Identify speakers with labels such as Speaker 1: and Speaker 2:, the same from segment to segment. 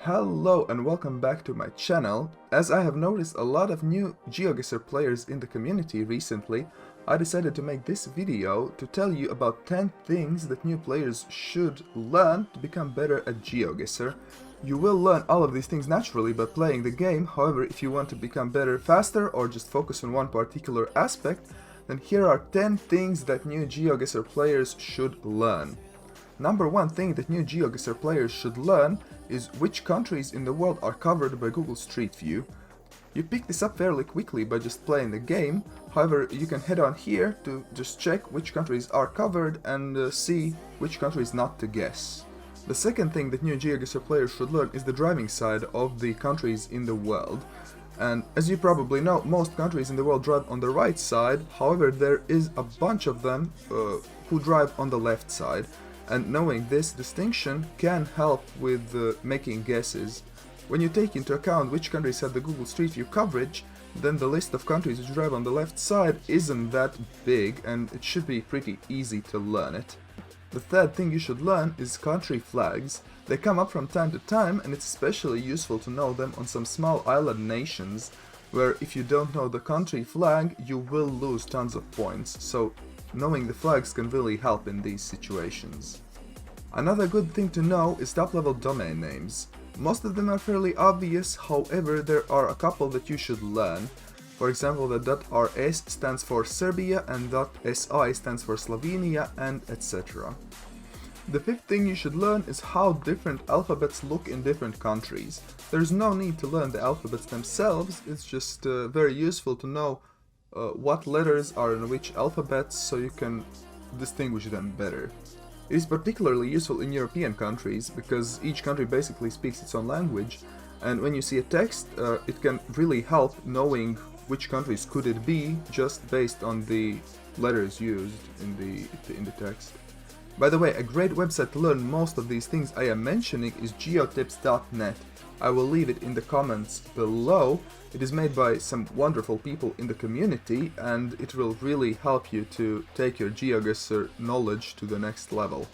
Speaker 1: Hello and welcome back to my channel. As I have noticed a lot of new GeoGuessr players in the community recently, I decided to make this video to tell you about 10 things that new players should learn to become better at GeoGuessr. You will learn all of these things naturally by playing the game, however, if you want to become better faster or just focus on one particular aspect, then here are 10 things that new GeoGuessr players should learn. Number one thing that new GeoGuessr players should learn is which countries in the world are covered by Google Street View. You pick this up fairly quickly by just playing the game, however you can head on here to just check which countries are covered and see which countries not to guess. The second thing that new GeoGuessr players should learn is the driving side of the countries in the world. And as you probably know, most countries in the world drive on the right side, however there is a bunch of them who drive on the left side. And knowing this distinction can help with making guesses. When you take into account which countries have the Google Street View coverage, then the list of countries which drive on the left side isn't that big and it should be pretty easy to learn it. The third thing you should learn is country flags. They come up from time to time and it's especially useful to know them on some small island nations where if you don't know the country flag you will lose tons of points. So knowing the flags can really help in these situations. Another good thing to know is top-level domain names. Most of them are fairly obvious, however there are a couple that you should learn. For example, the .rs stands for Serbia and .si stands for Slovenia and etc. The fifth thing you should learn is how different alphabets look in different countries. There's no need to learn the alphabets themselves, it's just very useful to know what letters are in which alphabets so you can distinguish them better. It is particularly useful in European countries because each country basically speaks its own language, and when you see a text it can really help knowing which countries could it be just based on the letters used in the text. By the way, a great website to learn most of these things I am mentioning is geotips.net. I will leave it in the comments below. It is made by some wonderful people in the community and it will really help you to take your GeoGuessr knowledge to the next level.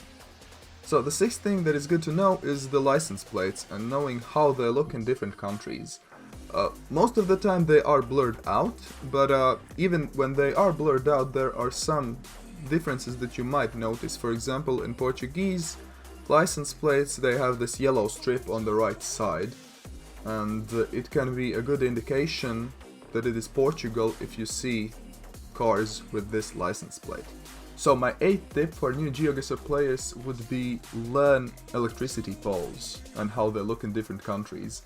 Speaker 1: So the sixth thing that is good to know is the license plates and knowing how they look in different countries. Most of the time they are blurred out, but even when they are blurred out there are some differences that you might notice. For example, in Portuguese license plates they have this yellow strip on the right side, and it can be a good indication that it is Portugal if you see cars with this license plate. So my eighth tip for new GeoGuessr players would be learn electricity poles and how they look in different countries.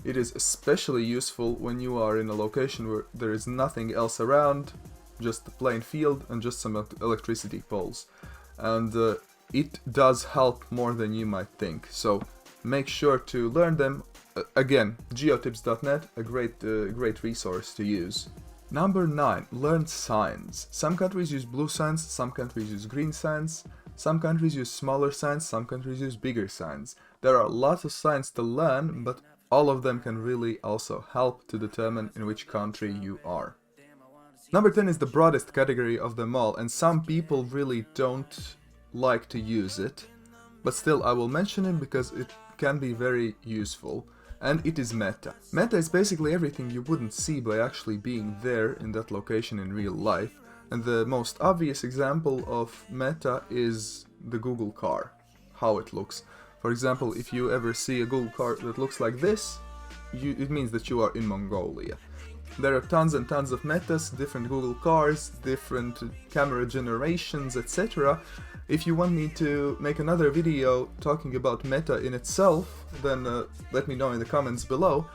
Speaker 1: It is especially useful when you are in a location where there is nothing else around, just a plain field and just some electricity poles. And it does help more than you might think, so make sure to learn them. Again, geotips.net, a great resource to use. Number 9. Learn signs. Some countries use blue signs, some countries use green signs, some countries use smaller signs, some countries use bigger signs. There are lots of signs to learn, but all of them can really also help to determine in which country you are. Number 10 is the broadest category of them all, and some people really don't like to use it, but still I will mention it because it can be very useful, and it is meta. Meta is basically everything you wouldn't see by actually being there in that location in real life, and the most obvious example of meta is the Google car, how it looks. For example, if you ever see a Google car that looks like this, it means that you are in Mongolia. There are tons and tons of metas, different Google cars, different camera generations, etc. If you want me to make another video talking about meta in itself, then let me know in the comments below.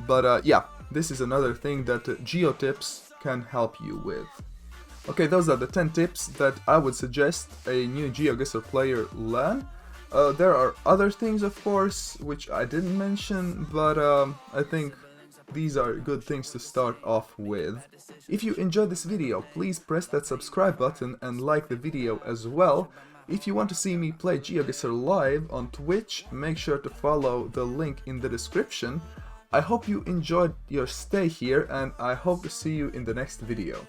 Speaker 1: But yeah, this is another thing that GeoTips can help you with. Okay, those are the 10 tips that I would suggest a new GeoGuessr player learn. There are other things, of course, which I didn't mention, but I think these are good things to start off with. If you enjoyed this video, please press that subscribe button and like the video as well. If you want to see me play GeoGuessr live on Twitch, make sure to follow the link in the description. I hope you enjoyed your stay here and I hope to see you in the next video.